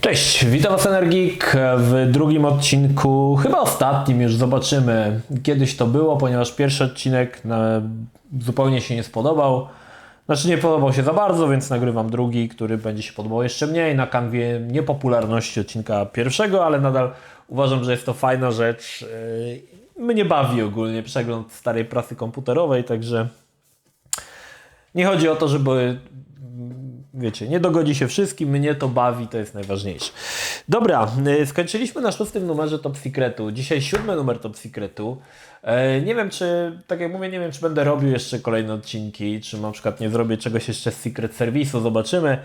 Cześć, witam Was Energik w drugim odcinku, chyba ostatnim już, zobaczymy. Kiedyś to było, ponieważ pierwszy odcinek zupełnie się nie spodobał. Znaczy nie podobał się za bardzo, więc nagrywam drugi, który będzie się podobał jeszcze mniej na kanwie niepopularności odcinka pierwszego, ale nadal uważam, że jest to fajna rzecz. Mnie bawi ogólnie przegląd starej prasy komputerowej, także nie chodzi o to, żeby... Wiecie, nie dogodzi się wszystkim, mnie to bawi, to jest najważniejsze. Dobra, skończyliśmy na 6. numerze Top Secretu. Dzisiaj 7. numer Top Secretu. Nie wiem, czy, tak jak mówię, nie wiem, czy będę robił jeszcze kolejne odcinki, czy na przykład nie zrobię czegoś jeszcze z Secret Service'u, zobaczymy.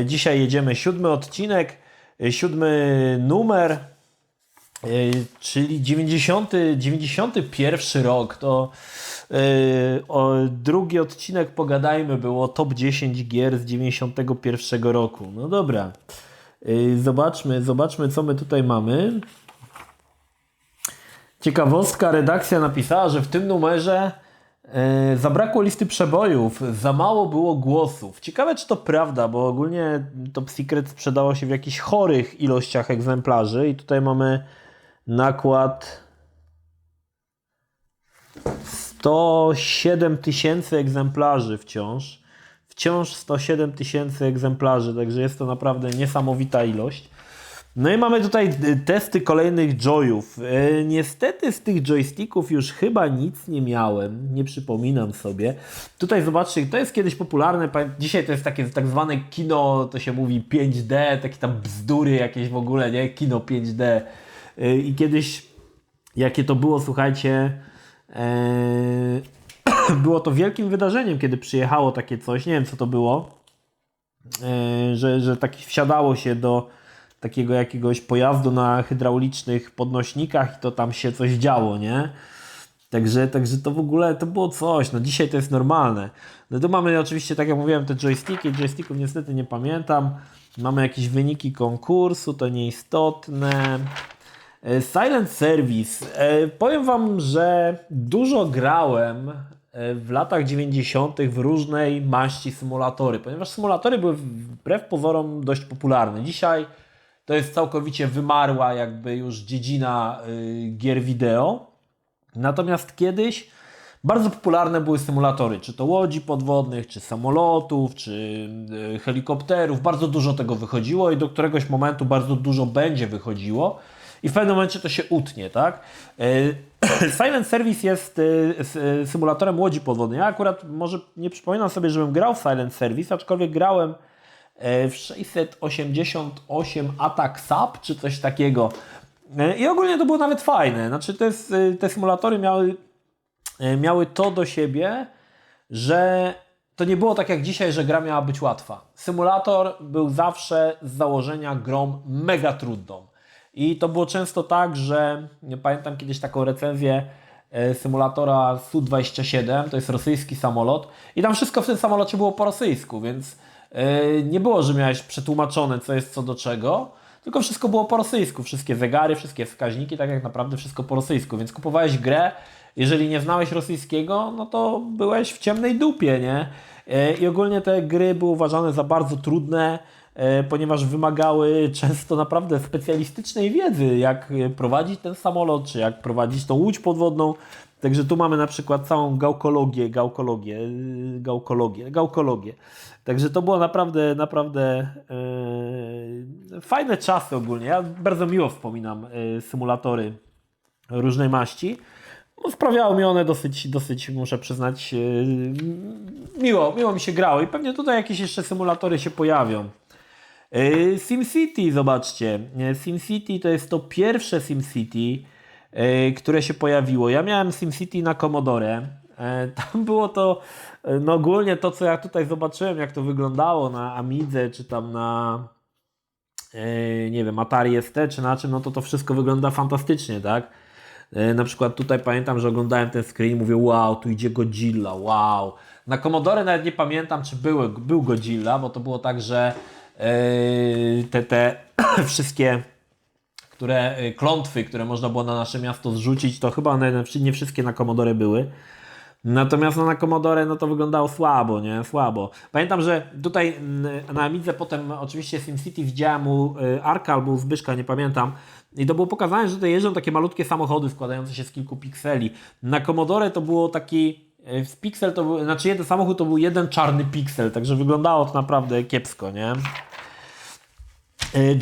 Dzisiaj jedziemy 7. odcinek, 7. numer, czyli 91 rok. To drugi odcinek, pogadajmy, było top 10 gier z 91 roku. No dobra, zobaczmy co my tutaj mamy. Ciekawostka, redakcja napisała, że w tym numerze zabrakło listy przebojów, za mało było głosów. Ciekawe, czy to prawda, bo ogólnie Top Secret sprzedało się w jakichś chorych ilościach egzemplarzy i tutaj mamy nakład 107 000 egzemplarzy wciąż 107 000 egzemplarzy, także jest to naprawdę niesamowita ilość. No i mamy tutaj testy kolejnych joyów. Niestety z tych joysticków już chyba nic nie miałem, nie przypominam sobie. Tutaj zobaczcie, to jest kiedyś popularne, dzisiaj to jest takie tak zwane kino, to się mówi 5D, takie tam bzdury jakieś w ogóle, nie? Kino 5D. I kiedyś, jakie to było, słuchajcie, było to wielkim wydarzeniem, kiedy przyjechało takie coś, nie wiem co to było, że tak wsiadało się do takiego jakiegoś pojazdu na hydraulicznych podnośnikach i to tam się coś działo, nie? Także to w ogóle to było coś, no dzisiaj to jest normalne. No tu mamy oczywiście, tak jak mówiłem, te joysticki, joysticków niestety nie pamiętam. Mamy jakieś wyniki konkursu, to nieistotne. Silent Service. Powiem Wam, że dużo grałem w latach 90. w różnej maści symulatory, ponieważ symulatory były wbrew pozorom dość popularne. Dzisiaj to jest całkowicie wymarła jakby już dziedzina gier wideo. Natomiast kiedyś bardzo popularne były symulatory, czy to łodzi podwodnych, czy samolotów, czy helikopterów. Bardzo dużo tego wychodziło i do któregoś momentu bardzo dużo będzie wychodziło. I w pewnym momencie to się utnie, tak? Silent Service jest symulatorem łodzi podwodnej. Ja akurat może nie przypominam sobie, żebym grał w Silent Service, aczkolwiek grałem w 688 Attack Sub, czy coś takiego. I ogólnie to było nawet fajne. Znaczy te symulatory miały to do siebie, że to nie było tak jak dzisiaj, że gra miała być łatwa. Symulator był zawsze z założenia grą mega trudną. I to było często tak, że pamiętam kiedyś taką recenzję symulatora Su-27, to jest rosyjski samolot i tam wszystko w tym samolocie było po rosyjsku, więc nie było, że miałeś przetłumaczone co jest co do czego, tylko wszystko było po rosyjsku, wszystkie zegary, wszystkie wskaźniki, tak jak naprawdę wszystko po rosyjsku, więc kupowałeś grę, jeżeli nie znałeś rosyjskiego, no to byłeś w ciemnej dupie, nie? I ogólnie te gry były uważane za bardzo trudne, ponieważ wymagały często naprawdę specjalistycznej wiedzy, jak prowadzić ten samolot, czy jak prowadzić tą łódź podwodną. Także tu mamy na przykład całą gałkologię. Także to było naprawdę fajne czasy ogólnie. Ja bardzo miło wspominam symulatory różnej maści. No, sprawiały mi one dosyć, muszę przyznać, miło mi się grało i pewnie tutaj jakieś jeszcze symulatory się pojawią. SimCity, zobaczcie. SimCity to jest to pierwsze SimCity, które się pojawiło. Ja miałem SimCity na Commodore. Tam było to, no ogólnie to, co ja tutaj zobaczyłem, jak to wyglądało na Amidze, czy tam na, nie wiem, Atari ST, czy na czym, no to wszystko wygląda fantastycznie, tak? Na przykład tutaj pamiętam, że oglądałem ten screen i mówię, wow, tu idzie Godzilla, wow. Na Commodore nawet nie pamiętam, czy był Godzilla, bo to było tak, że te wszystkie klątwy, które można było na nasze miasto zrzucić, to chyba nie wszystkie na Commodore były. Natomiast no, na Commodore no to wyglądało słabo, nie? Słabo. Pamiętam, że tutaj na Amidze potem oczywiście SimCity widziałem u Arka albo u Zbyszka, nie pamiętam. I to było pokazane, że tutaj jeżdżą takie malutkie samochody składające się z kilku pikseli. Na Commodore to było taki piksel, to był, znaczy jeden samochód to był jeden czarny piksel, także wyglądało to naprawdę kiepsko, nie?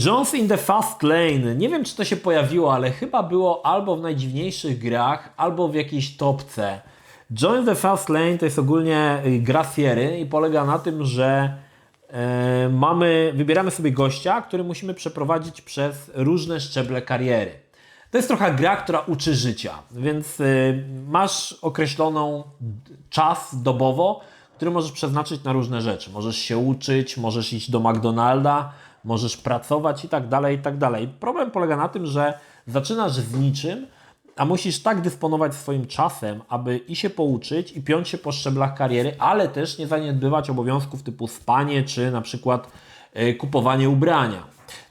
Jones in the Fast Lane. Nie wiem, czy to się pojawiło, ale chyba było albo w najdziwniejszych grach, albo w jakiejś topce. Jones in the Fast Lane to jest ogólnie gra Sierry i polega na tym, że wybieramy sobie gościa, który musimy przeprowadzić przez różne szczeble kariery. To jest trochę gra, która uczy życia, więc masz określoną czas dobowo, który możesz przeznaczyć na różne rzeczy. Możesz się uczyć, możesz iść do McDonalda, możesz pracować i tak dalej, i tak dalej. Problem polega na tym, że zaczynasz z niczym, a musisz tak dysponować swoim czasem, aby i się pouczyć, i piąć się po szczeblach kariery, ale też nie zaniedbywać obowiązków typu spanie, czy na przykład kupowanie ubrania.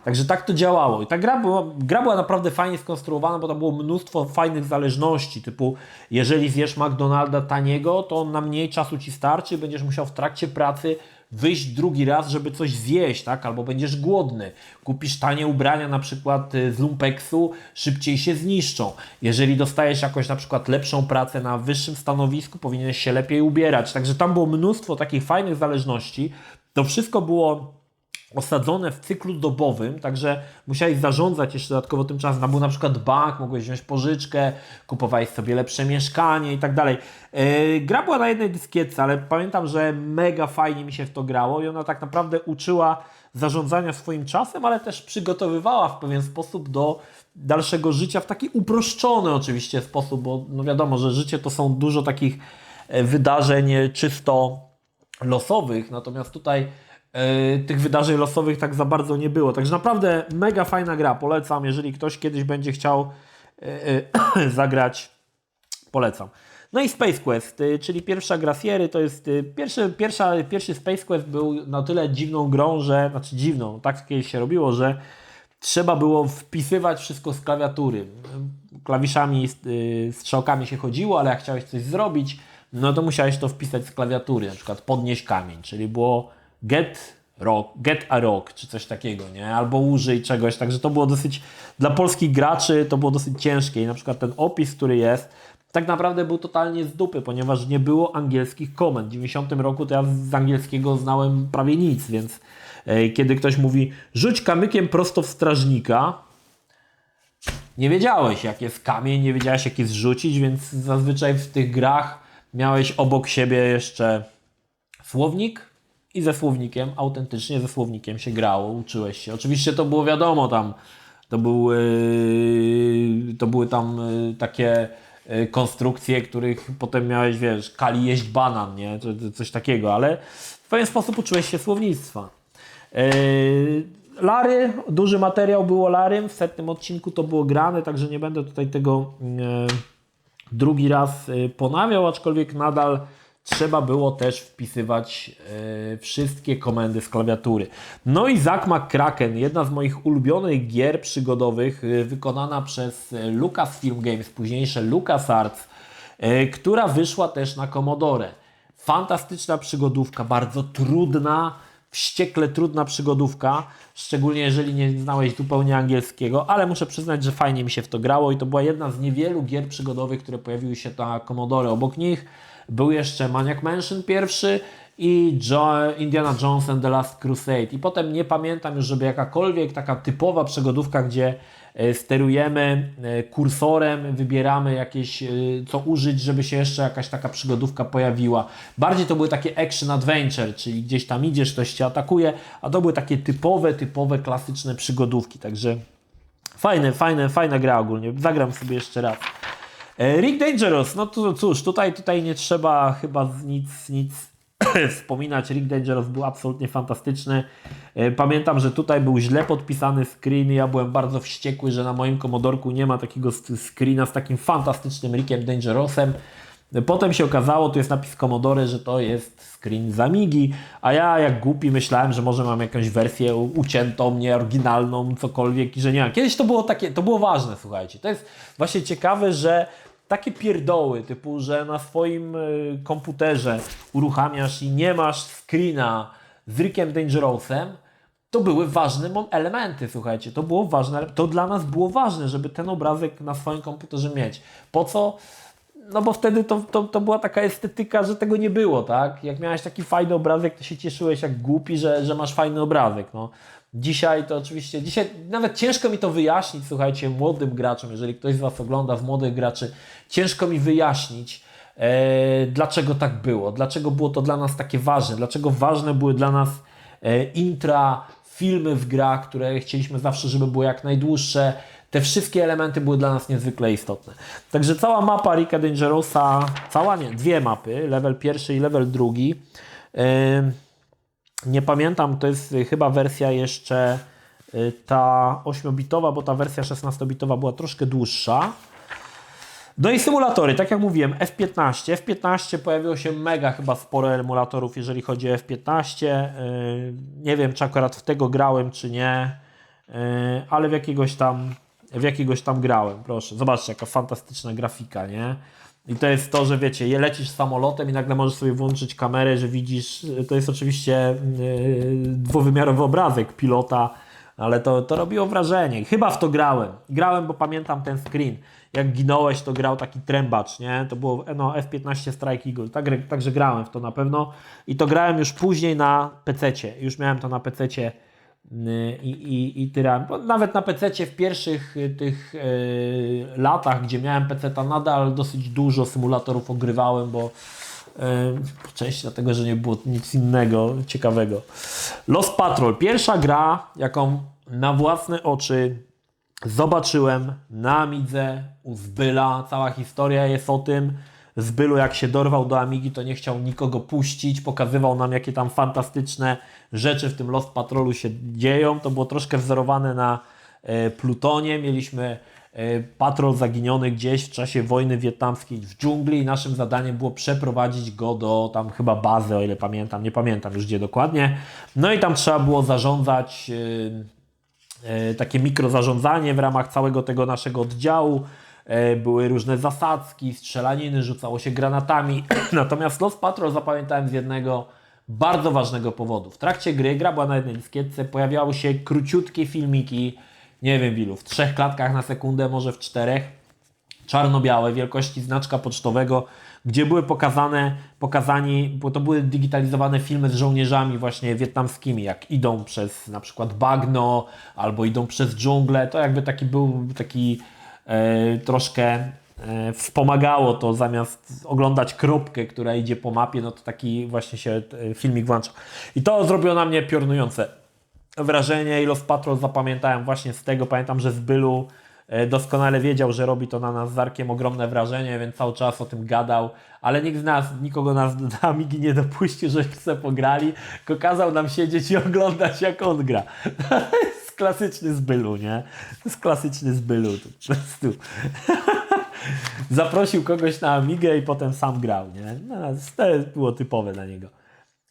Także tak to działało. I ta gra była naprawdę fajnie skonstruowana, bo tam było mnóstwo fajnych zależności, typu jeżeli zjesz McDonalda taniego, to on na mniej czasu Ci starczy i będziesz musiał w trakcie pracy wyjść drugi raz, żeby coś zjeść, tak? Albo będziesz głodny. Kupisz tanie ubrania na przykład z lumpeksu, szybciej się zniszczą. Jeżeli dostajesz jakąś na przykład lepszą pracę na wyższym stanowisku, powinieneś się lepiej ubierać. Także tam było mnóstwo takich fajnych zależności. To wszystko było osadzone w cyklu dobowym, także musiałeś zarządzać jeszcze dodatkowo tym czasem. Tam był na przykład bank, mogłeś wziąć pożyczkę, kupowałeś sobie lepsze mieszkanie i tak dalej. Gra była na jednej dyskietce, ale pamiętam, że mega fajnie mi się w to grało i ona tak naprawdę uczyła zarządzania swoim czasem, ale też przygotowywała w pewien sposób do dalszego życia w taki uproszczony oczywiście sposób, bo no wiadomo, że życie to są dużo takich wydarzeń czysto losowych, natomiast tutaj tych wydarzeń losowych tak za bardzo nie było. Także naprawdę mega fajna gra. Polecam, jeżeli ktoś kiedyś będzie chciał zagrać, polecam. No i Space Quest, czyli pierwsza gra Sierry, to jest pierwszy Space Quest był na tyle dziwną grą, że, znaczy dziwną, tak kiedyś się robiło, że trzeba było wpisywać wszystko z klawiatury. Klawiszami, strzałkami się chodziło, ale jak chciałeś coś zrobić, no to musiałeś to wpisać z klawiatury, na przykład podnieść kamień, czyli było get a rock, czy coś takiego, nie? Albo użyj czegoś, także to było dosyć, dla polskich graczy to było dosyć ciężkie i na przykład ten opis, który jest, tak naprawdę był totalnie z dupy, ponieważ nie było angielskich komend. W 90 roku to ja z angielskiego znałem prawie nic, więc kiedy ktoś mówi rzuć kamykiem prosto w strażnika, nie wiedziałeś jak jest kamień, nie wiedziałeś jak jest rzucić, więc zazwyczaj w tych grach miałeś obok siebie jeszcze słownik, i ze słownikiem, autentycznie ze słownikiem się grało, uczyłeś się. Oczywiście to było wiadomo, tam to były tam takie konstrukcje, których potem miałeś, wiesz, Kali jeść banan, nie? Coś takiego, ale w pewien sposób uczyłeś się słownictwa. Larry, duży materiał było Larrym, w 100. odcinku to było grane, także nie będę tutaj tego drugi raz ponawiał, aczkolwiek nadal trzeba było też wpisywać wszystkie komendy z klawiatury. No i Zack McCracken, jedna z moich ulubionych gier przygodowych, wykonana przez Lucasfilm Games, późniejsze LucasArts, która wyszła też na Commodore. Fantastyczna przygodówka, bardzo trudna, wściekle trudna przygodówka, szczególnie jeżeli nie znałeś zupełnie angielskiego, ale muszę przyznać, że fajnie mi się w to grało i to była jedna z niewielu gier przygodowych, które pojawiły się na Commodore. Obok nich był jeszcze Maniac Mansion pierwszy i Indiana Jones and the Last Crusade. I potem nie pamiętam już, żeby jakakolwiek taka typowa przygodówka, gdzie sterujemy kursorem, wybieramy jakieś, co użyć, żeby się jeszcze jakaś taka przygodówka pojawiła. Bardziej to były takie action adventure, czyli gdzieś tam idziesz, ktoś cię atakuje, a to były takie typowe, klasyczne przygodówki. Także fajna gra ogólnie. Zagram sobie jeszcze raz. Rick Dangerous, no to cóż, tutaj nie trzeba chyba nic wspominać. Rick Dangerous był absolutnie fantastyczny. Pamiętam, że tutaj był źle podpisany screen i ja byłem bardzo wściekły, że na moim Commodorku nie ma takiego screena z takim fantastycznym Rickiem Dangerousem. Potem się okazało, tu jest napis Commodore, że to jest screen z Amigi, a ja jak głupi myślałem, że może mam jakąś wersję uciętą, nie oryginalną, cokolwiek i że nie mam. Kiedyś to było ważne, słuchajcie. To jest właśnie ciekawe, że takie pierdoły, typu, że na swoim komputerze uruchamiasz i nie masz screena z Rickiem Dangerosem, to były ważne elementy, słuchajcie, to było ważne, to dla nas było ważne, żeby ten obrazek na swoim komputerze mieć. Po co? No bo wtedy to była taka estetyka, że tego nie było, tak? Jak miałeś taki fajny obrazek, to się cieszyłeś jak głupi, że masz fajny obrazek, no. Dzisiaj to oczywiście, nawet ciężko mi to wyjaśnić, słuchajcie, młodym graczom, jeżeli ktoś z Was ogląda, z młodych graczy, ciężko mi wyjaśnić, dlaczego tak było, dlaczego było to dla nas takie ważne, dlaczego ważne były dla nas intra, filmy w grach, które chcieliśmy zawsze, żeby były jak najdłuższe. Te wszystkie elementy były dla nas niezwykle istotne. Także cała mapa Ricka Dangerosa, dwie mapy, level pierwszy i level drugi. Nie pamiętam, to jest chyba wersja jeszcze ta 8-bitowa, bo ta wersja 16-bitowa była troszkę dłuższa. No i symulatory, tak jak mówiłem, F15. F15 pojawiło się mega chyba sporo emulatorów, jeżeli chodzi o F15. Nie wiem, czy akurat w tego grałem, czy nie, ale w jakiegoś tam grałem. Proszę, zobaczcie, jaka fantastyczna grafika, nie? I to jest to, że wiecie, lecisz samolotem i nagle możesz sobie włączyć kamerę, że widzisz, to jest oczywiście dwuwymiarowy obrazek pilota, ale to robiło wrażenie. Chyba w to grałem. Grałem, bo pamiętam ten screen. Jak ginąłeś, to grał taki trębacz, nie? To było F-15 Strike Eagle. Także grałem w to na pewno. I to grałem już później na PC-cie. Już miałem to na PC-cie i tyle. Nawet na PC-cie w pierwszych tych latach, gdzie miałem PC-ta, nadal dosyć dużo symulatorów ogrywałem, bo po części dlatego, że nie było nic innego ciekawego. Lost Patrol. Pierwsza gra, jaką na własne oczy zobaczyłem na Amidze u Zbyla. Cała historia jest o tym. Zbylu, jak się dorwał do Amigi, to nie chciał nikogo puścić. Pokazywał nam, jakie tam fantastyczne rzeczy w tym Lost Patrolu się dzieją. To było troszkę wzorowane na Plutonie. Mieliśmy patrol zaginiony gdzieś w czasie wojny wietnamskiej w dżungli i naszym zadaniem było przeprowadzić go do tam chyba bazy, o ile pamiętam. Nie pamiętam już gdzie dokładnie. No i tam trzeba było zarządzać takie mikrozarządzanie w ramach całego tego naszego oddziału. Były różne zasadzki, strzelaniny, rzucało się granatami. Natomiast Lost Patrol zapamiętałem z jednego bardzo ważnego powodu. W trakcie gry, gra była na jednej dyskietce, pojawiały się króciutkie filmiki, nie wiem ilu, w 3 klatkach na sekundę, może w 4, czarno-białe, wielkości znaczka pocztowego, gdzie były pokazani, bo to były digitalizowane filmy z żołnierzami właśnie wietnamskimi, jak idą przez na przykład bagno, albo idą przez dżunglę. To jakby taki troszkę wspomagało to, zamiast oglądać kropkę, która idzie po mapie, no to taki właśnie się filmik włącza. I to zrobiło na mnie piorunujące wrażenie i Lost Patrol zapamiętałem właśnie z tego. Pamiętam, że Zbylu doskonale wiedział, że robi to na nas z Arkiem ogromne wrażenie, więc cały czas o tym gadał, ale nikogo nas do Amigi nie dopuścił, żebyśmy pograli, tylko kazał nam siedzieć i oglądać, jak on gra. To jest klasyczny Zbylu, nie? To jest klasyczny Zbylu. Po prostu. Zaprosił kogoś na Amigę i potem sam grał, nie? No, to było typowe dla niego.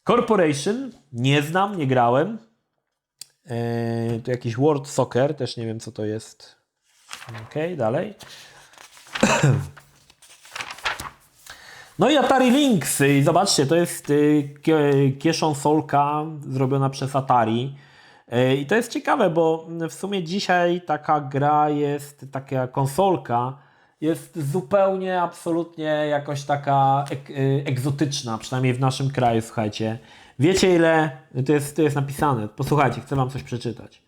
Corporation, nie znam, nie grałem. Tu jakiś World Soccer, też nie wiem co to jest. Okej, dalej. No i Atari Lynx. I zobaczcie, to jest kieszonsolka zrobiona przez Atari. I to jest ciekawe, bo w sumie dzisiaj taka gra jest, taka konsolka jest zupełnie, absolutnie jakoś taka egzotyczna, przynajmniej w naszym kraju, słuchajcie. Wiecie ile, to jest napisane, posłuchajcie, chcę Wam coś przeczytać.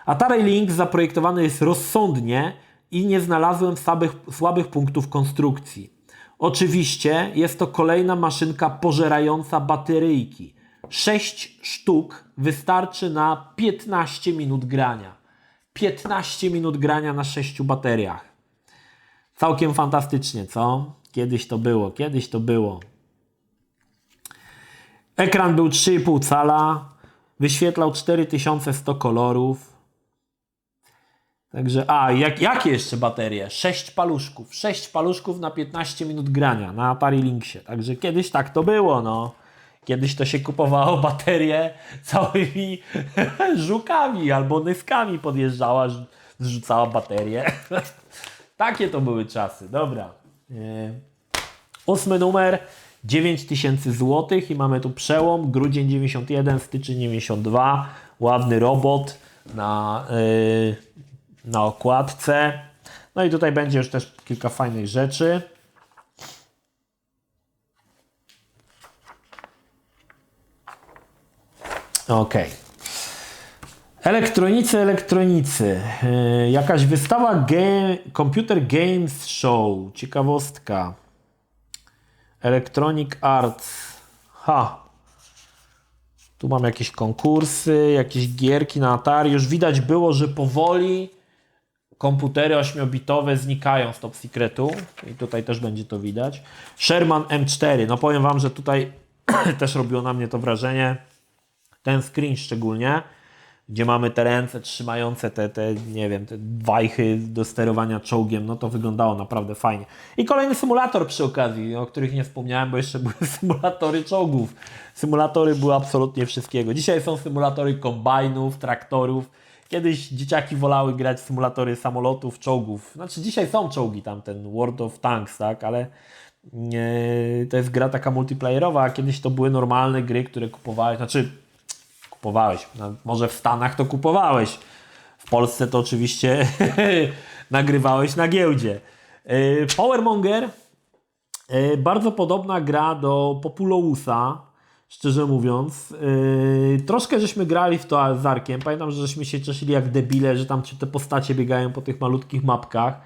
Atari Lynx zaprojektowany jest rozsądnie i nie znalazłem słabych punktów konstrukcji. Oczywiście jest to kolejna maszynka pożerająca bateryjki. 6 sztuk wystarczy na 15 minut grania. 15 minut grania na 6 bateriach. Całkiem fantastycznie, co? Kiedyś to było. Ekran był 3,5 cala, wyświetlał 4100 kolorów. Także, jakie jeszcze baterie? 6 paluszków. 6 paluszków na 15 minut grania na Atari Lynxie. Także kiedyś tak to było, no. Kiedyś to się kupowało baterie całymi żukami albo nyskami podjeżdżała, zrzucała baterię. Takie to były czasy, dobra. 8 numer, 9000 zł i mamy tu przełom, grudzień 91, styczeń 92, ładny robot na okładce. No i tutaj będzie już też kilka fajnych rzeczy. Ok. Elektronicy. Jakaś wystawa Computer Games Show. Ciekawostka. Electronic Arts. Tu mam jakieś konkursy, jakieś gierki na Atari. Już widać było, że powoli komputery 8-bitowe znikają z Top Secretu. I tutaj też będzie to widać. Sherman M4. No powiem Wam, że tutaj też robiło na mnie to wrażenie. Ten screen szczególnie, gdzie mamy te ręce trzymające te nie wiem, te wajchy do sterowania czołgiem, no to wyglądało naprawdę fajnie. I kolejny symulator przy okazji, o których nie wspomniałem, bo jeszcze były symulatory czołgów. Symulatory były absolutnie wszystkiego. Dzisiaj są symulatory kombajnów, traktorów. Kiedyś dzieciaki wolały grać w symulatory samolotów, czołgów. Znaczy dzisiaj są czołgi, tam ten World of Tanks, tak, ale to jest gra taka multiplayerowa, a kiedyś to były normalne gry, które kupowałeś, no, może w Stanach to kupowałeś, w Polsce to oczywiście nagrywałeś na giełdzie. Powermonger, bardzo podobna gra do Populousa, szczerze mówiąc. Troszkę żeśmy grali w to z Arkiem, pamiętam, że żeśmy się cieszyli jak debile, że tam te postacie biegają po tych malutkich mapkach.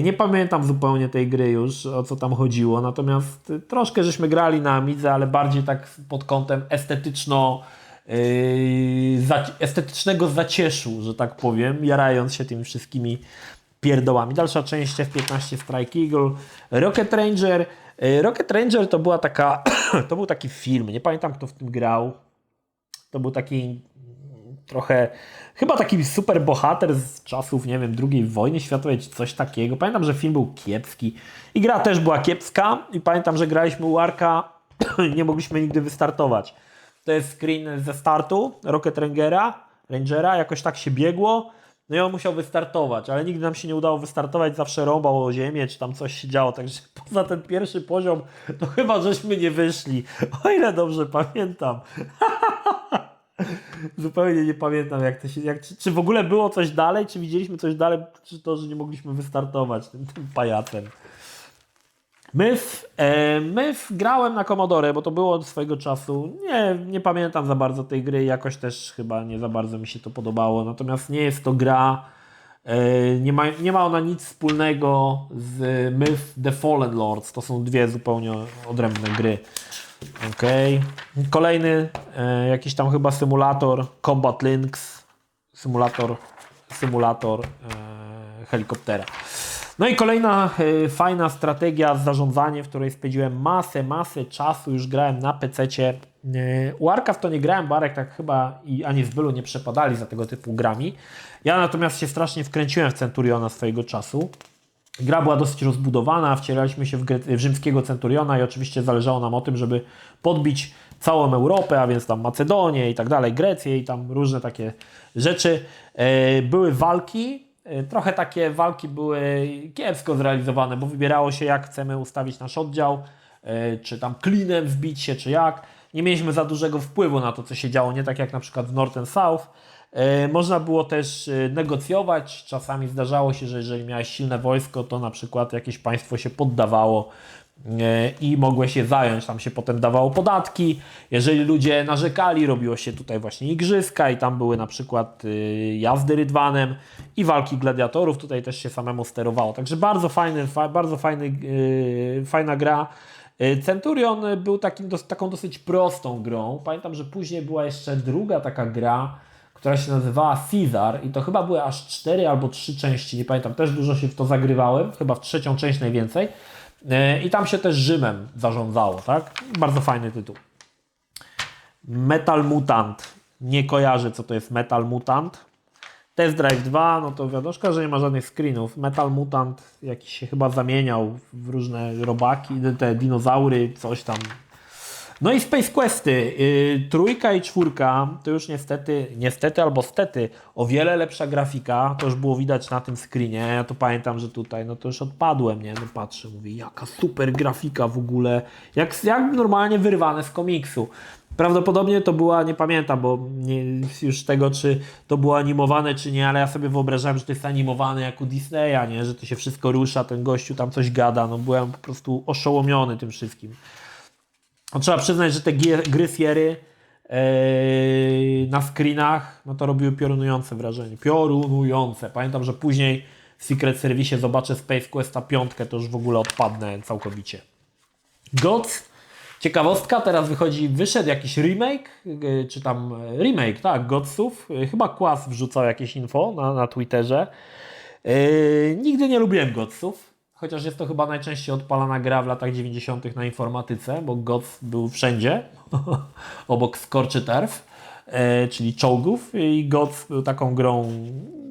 Nie pamiętam zupełnie tej gry już, o co tam chodziło, natomiast troszkę żeśmy grali na Amidze, ale bardziej tak pod kątem estetycznego zacieszu, że tak powiem, jarając się tymi wszystkimi pierdołami. Dalsza część F-15 Strike Eagle. Rocket Ranger. Rocket Ranger to była taka, to był taki film, nie pamiętam kto w tym grał. To był taki trochę, chyba taki super bohater z czasów, nie wiem, II wojny światowej czy coś takiego. Pamiętam, że film był kiepski i gra też była kiepska i pamiętam, że graliśmy u Arka, nie mogliśmy nigdy wystartować. To jest screen ze startu Rocket Rangera, jakoś tak się biegło, no i on musiał wystartować, ale nigdy nam się nie udało wystartować, zawsze rąbał o ziemię, czy tam coś się działo, także poza ten pierwszy poziom, to chyba żeśmy nie wyszli, o ile dobrze pamiętam. Zupełnie nie pamiętam, czy w ogóle było coś dalej, czy widzieliśmy coś dalej, czy to, że nie mogliśmy wystartować tym pajacem. Myth grałem na Commodore, bo to było od swojego czasu. Nie pamiętam za bardzo tej gry, jakoś też chyba nie za bardzo mi się to podobało. Natomiast nie jest to gra, nie ma ona nic wspólnego z Myth The Fallen Lords. To są dwie zupełnie odrębne gry. Okay. Kolejny jakiś tam chyba symulator Combat Links, symulator helikoptera. No i kolejna fajna strategia z zarządzaniem, w której spędziłem masę czasu, już grałem na PC-cie. U Arka w to nie grałem, bo Arek tak chyba i ani z Bylu nie przepadali za tego typu grami. Ja natomiast się strasznie wkręciłem w Centuriona swojego czasu. Gra była dosyć rozbudowana, wcieraliśmy się w rzymskiego Centuriona i oczywiście zależało nam o tym, żeby podbić całą Europę, a więc tam Macedonię i tak dalej, Grecję i tam różne takie rzeczy. Były walki. Trochę takie walki były kiepsko zrealizowane, bo wybierało się jak chcemy ustawić nasz oddział, czy tam klinem wbić się, czy jak. Nie mieliśmy za dużego wpływu na to, co się działo, nie tak jak na przykład w North and South. Można było też negocjować, czasami zdarzało się, że jeżeli miałeś silne wojsko, to na przykład jakieś państwo się poddawało i mogłeś się zająć, tam się potem dawało podatki. Jeżeli ludzie narzekali, robiło się tutaj właśnie igrzyska i tam były na przykład jazdy rydwanem i walki gladiatorów, tutaj też się samemu sterowało. Także bardzo fajna gra. Centurion był taką dosyć prostą grą. Pamiętam, że później była jeszcze druga taka gra, która się nazywała Caesar i to chyba były aż 4 albo 3 części, nie pamiętam, też dużo się w to zagrywałem, chyba w trzecią część najwięcej. I tam się też Rzymem zarządzało, tak? Bardzo fajny tytuł. Metal Mutant. Nie kojarzę, co to jest Metal Mutant. Test Drive 2, no to wiadomo, że nie ma żadnych screenów. Metal Mutant jakiś się chyba zamieniał w różne robaki, te dinozaury, coś tam. No i Space Questy, trójka i czwórka, to już niestety albo stety, o wiele lepsza grafika, to już było widać na tym screenie, ja to pamiętam, że tutaj, no to już odpadłem, nie, no patrzę, mówię, jaka super grafika w ogóle, jak normalnie wyrwane z komiksu. Prawdopodobnie to była, nie pamiętam, bo już tego, czy to było animowane, czy nie, ale ja sobie wyobrażałem, że to jest animowane jak u Disneya, nie, że to się wszystko rusza, ten gościu tam coś gada, no byłem po prostu oszołomiony tym wszystkim. No, trzeba przyznać, że te gry Sierry na screenach, no to robiły piorunujące wrażenie. Piorunujące. Pamiętam, że później w Secret Service zobaczę Space Questa 5, to już w ogóle odpadnę całkowicie. Gods. Ciekawostka, teraz wyszedł jakiś remake, czy tam remake, tak, Godsów. Chyba Kłas wrzucał jakieś info na Twitterze. Nigdy nie lubiłem Godsów. Chociaż jest to chyba najczęściej odpalana gra w latach 90. na informatyce, bo GOTS był wszędzie, obok Scorched Earth, czyli czołgów, i GOTS był taką grą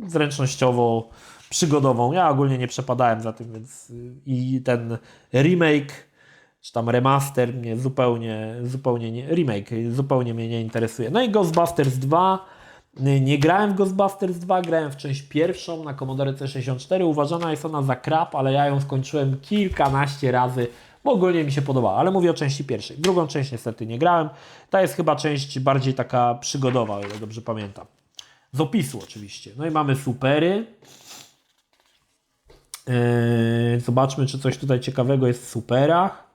zręcznościowo przygodową. Ja ogólnie nie przepadałem za tym, więc i ten remake, czy tam remaster mnie zupełnie mnie nie interesuje. No i Ghostbusters 2. Nie grałem w Ghostbusters 2, grałem w część pierwszą na Commodore C64. Uważana jest ona za krap, ale ja ją skończyłem kilkanaście razy, bo ogólnie mi się podobała, ale mówię o części pierwszej. Drugą część niestety nie grałem. Ta jest chyba część bardziej taka przygodowa, o ile dobrze pamiętam. Z opisu oczywiście. No i mamy supery. Zobaczmy, czy coś tutaj ciekawego jest w superach.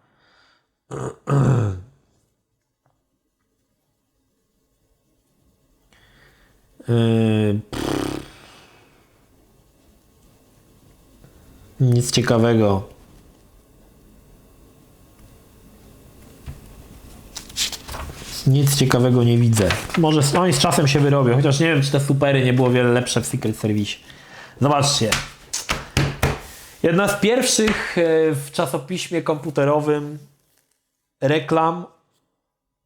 Nic ciekawego. Nic ciekawego nie widzę. Może z czasem się wyrobią, chociaż nie wiem, czy te supery nie było wiele lepsze w Secret Service. Zobaczcie. Jedna z pierwszych w czasopiśmie komputerowym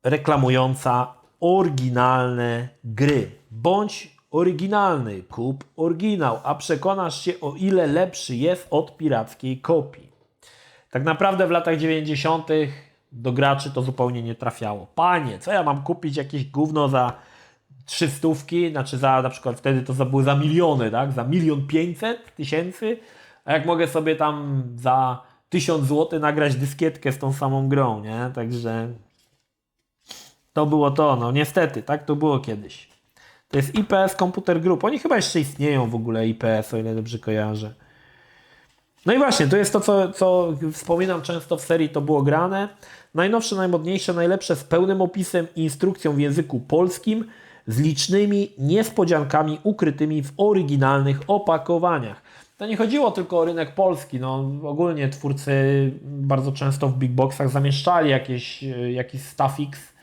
reklamująca oryginalne gry. Bądź oryginalny, kup oryginał, a przekonasz się, o ile lepszy jest od pirackiej kopii. Tak naprawdę w latach 90. do graczy to zupełnie nie trafiało. Panie, co ja mam kupić jakieś gówno za 300, znaczy na przykład wtedy to były za miliony, tak? Za 1 500 000, a jak mogę sobie tam za 1000 zł nagrać dyskietkę z tą samą grą, nie? Także to było to, no niestety, tak to było kiedyś. To jest IPS Computer Group. Oni chyba jeszcze istnieją w ogóle, IPS, o ile dobrze kojarzę. No i właśnie, to jest to, co wspominam często w serii, to było grane. Najnowsze, najmodniejsze, najlepsze z pełnym opisem i instrukcją w języku polskim z licznymi niespodziankami ukrytymi w oryginalnych opakowaniach. To nie chodziło tylko o rynek polski. No, ogólnie twórcy bardzo często w big boxach zamieszczali jakiś staffix.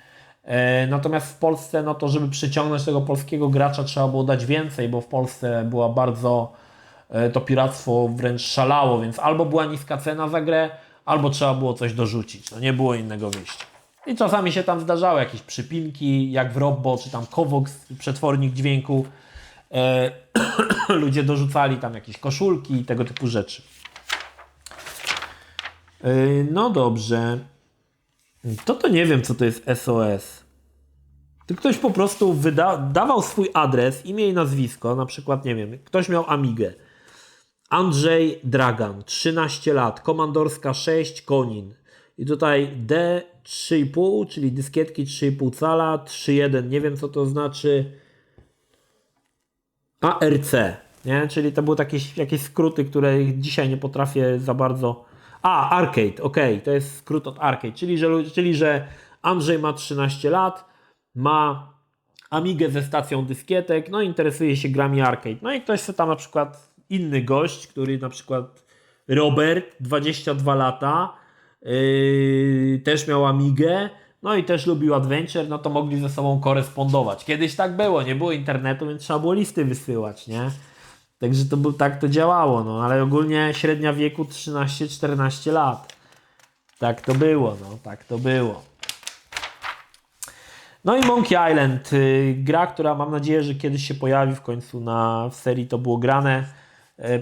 Natomiast w Polsce, no to żeby przyciągnąć tego polskiego gracza, trzeba było dać więcej, bo w Polsce była bardzo, to piractwo wręcz szalało, więc albo była niska cena za grę, albo trzeba było coś dorzucić. No nie było innego wyjścia. I czasami się tam zdarzały jakieś przypinki, jak w Robbo, czy tam Kovox, przetwornik dźwięku. Ludzie dorzucali tam jakieś koszulki i tego typu rzeczy. No dobrze. To nie wiem, co to jest SOS. To ktoś po prostu dawał swój adres, imię i nazwisko, na przykład, nie wiem, ktoś miał Amigę. Andrzej Dragan, 13 lat, komandorska 6, Konin. I tutaj D3,5, czyli dyskietki 3,5 cala, 3,1, nie wiem co to znaczy. ARC, nie? Czyli to były jakieś skróty, które dzisiaj nie potrafię za bardzo... Arcade, okej, to jest skrót od Arcade, czyli że Andrzej ma 13 lat, ma Amigę ze stacją dyskietek, no i interesuje się grami arcade. No i ktoś tam na przykład inny gość, który na przykład Robert, 22 lata, też miał Amigę, no i też lubił Adventure, no to mogli ze sobą korespondować. Kiedyś tak było, nie było internetu, więc trzeba było listy wysyłać, nie? Także tak to działało, no, ale ogólnie średnia wieku 13-14 lat. Tak to było, no, tak to było. No i Monkey Island, gra, która mam nadzieję, że kiedyś się pojawi w końcu w serii to było grane.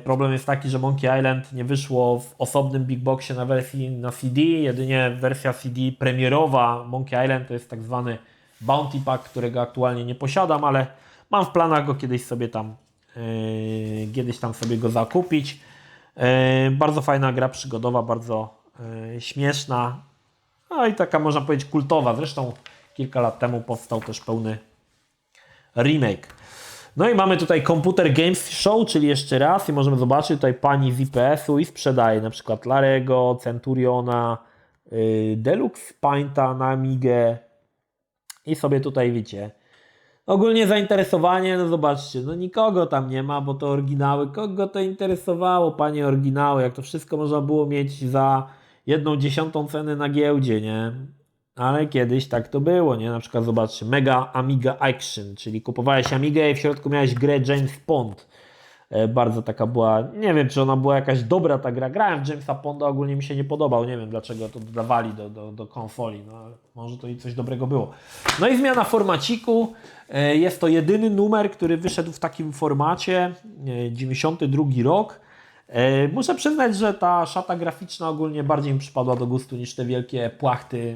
Problem jest taki, że Monkey Island nie wyszło w osobnym Big Boxie na wersji na CD, jedynie wersja CD premierowa Monkey Island to jest tak zwany Bounty Pack, którego aktualnie nie posiadam, ale mam w planach go kiedyś tam sobie go zakupić. Bardzo fajna gra przygodowa, bardzo śmieszna, no i taka można powiedzieć kultowa. Zresztą kilka lat temu powstał też pełny remake. No i mamy tutaj Computer Games Show, czyli jeszcze raz i możemy zobaczyć tutaj pani z IPS-u i sprzedaje na przykład Larego, Centuriona, Deluxe Painta na Amigę i sobie tutaj widzicie. Ogólnie zainteresowanie, no zobaczcie, no nikogo tam nie ma, bo to oryginały. Kogo to interesowało, panie oryginały, jak to wszystko można było mieć za 1/10 ceny na giełdzie, nie? Ale kiedyś tak to było, nie? Na przykład zobaczcie, Mega Amiga Action, czyli kupowałeś Amigę i w środku miałeś grę James Bond. Bardzo taka była, nie wiem czy ona była jakaś dobra ta gra. Grałem w Jamesa Bonda, ogólnie mi się nie podobał, nie wiem dlaczego to dodawali do konsoli, no ale może to i coś dobrego było. No i zmiana formaciku, jest to jedyny numer, który wyszedł w takim formacie, 92 rok. Muszę przyznać, że ta szata graficzna ogólnie bardziej mi przypadła do gustu niż te wielkie płachty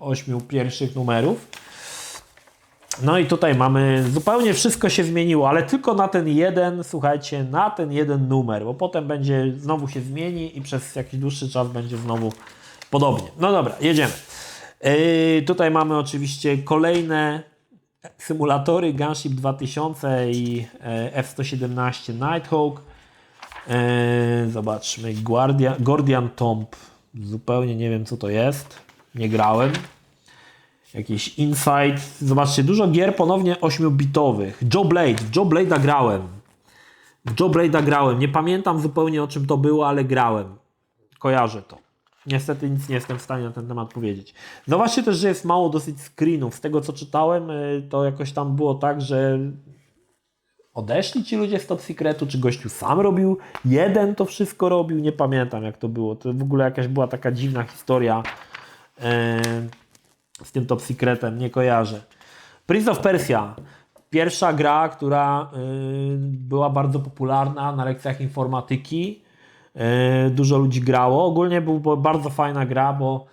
8 pierwszych numerów. No i tutaj mamy, zupełnie wszystko się zmieniło, ale tylko na ten jeden, słuchajcie, na ten jeden numer, bo potem będzie, znowu się zmieni i przez jakiś dłuższy czas będzie znowu podobnie. No dobra, jedziemy. Tutaj mamy oczywiście kolejne symulatory Gunship 2000 i F-117 Nighthawk. Zobaczmy, Gordian Tomb, zupełnie nie wiem co to jest, nie grałem. Jakiś Inside, zobaczcie, dużo gier ponownie 8-bitowych. Joe Blade, w Joe Blade'a grałem, nie pamiętam zupełnie o czym to było, ale grałem, kojarzę to. Niestety nic nie jestem w stanie na ten temat powiedzieć. Zobaczcie też, że jest mało dosyć screenów, z tego co czytałem, to jakoś tam było tak, że odeszli ci ludzie z Top Secretu, czy gościu sam robił, jeden to wszystko robił, nie pamiętam jak to było, to w ogóle jakaś była taka dziwna historia z tym Top Secretem, nie kojarzę. Prince of Persia, pierwsza gra, która była bardzo popularna na lekcjach informatyki, dużo ludzi grało, ogólnie była bardzo fajna gra, bo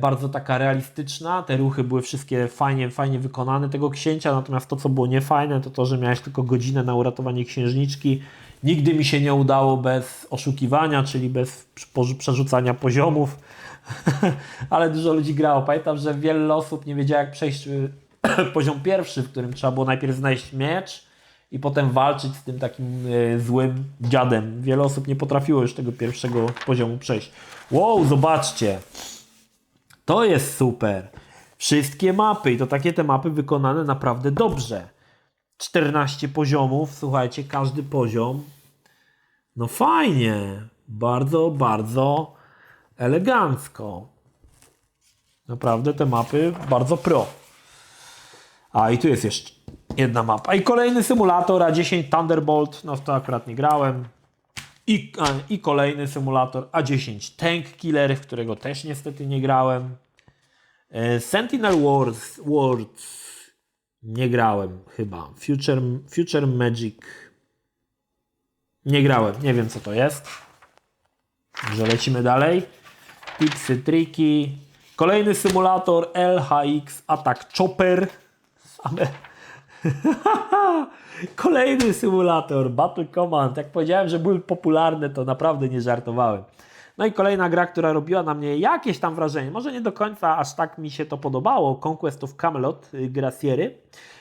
bardzo taka realistyczna, te ruchy były wszystkie fajnie wykonane tego księcia, natomiast to co było niefajne to to, że miałeś tylko godzinę na uratowanie księżniczki. Nigdy mi się nie udało bez oszukiwania, czyli bez przerzucania poziomów, ale dużo ludzi grało. Pamiętam, że wiele osób nie wiedziało jak przejść poziom pierwszy, w którym trzeba było najpierw znaleźć miecz i potem walczyć z tym takim złym dziadem. Wiele osób nie potrafiło już tego pierwszego poziomu przejść. Wow, zobaczcie! To jest super. Wszystkie mapy i to takie te mapy wykonane naprawdę dobrze. 14 poziomów, słuchajcie, każdy poziom. No fajnie. Bardzo, bardzo elegancko. Naprawdę te mapy bardzo pro. A i tu jest jeszcze jedna mapa. I kolejny symulator A10 Thunderbolt. No w to akurat nie grałem. I kolejny symulator A10 Tank Killer, w którego też niestety nie grałem. Sentinel Wars nie grałem chyba. Future Magic nie grałem, nie wiem co to jest. Może lecimy dalej. Tipsy, triki. Kolejny symulator LHX Attack Chopper. Kolejny symulator Battle Command. Jak powiedziałem, że były popularne, to naprawdę nie żartowałem. No i kolejna gra, która robiła na mnie jakieś tam wrażenie. Może nie do końca aż tak mi się to podobało. Conquest of Camelot Graciery.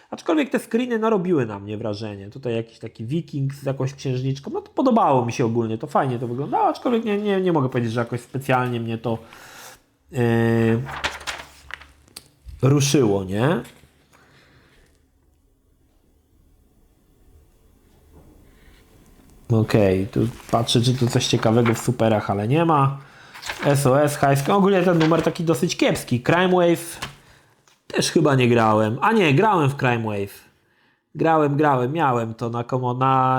Aczkolwiek te screeny narobiły na mnie wrażenie. Tutaj jakiś taki wiking z jakąś księżniczką. No to podobało mi się ogólnie. To fajnie to wyglądało. Aczkolwiek nie mogę powiedzieć, że jakoś specjalnie mnie to ruszyło, nie? Okej, tu patrzę, czy tu coś ciekawego w superach, ale nie ma. SOS, High School. Ogólnie ten numer taki dosyć kiepski. Crime Wave też chyba nie grałem. A nie, grałem w Crime Wave. Grałem, miałem to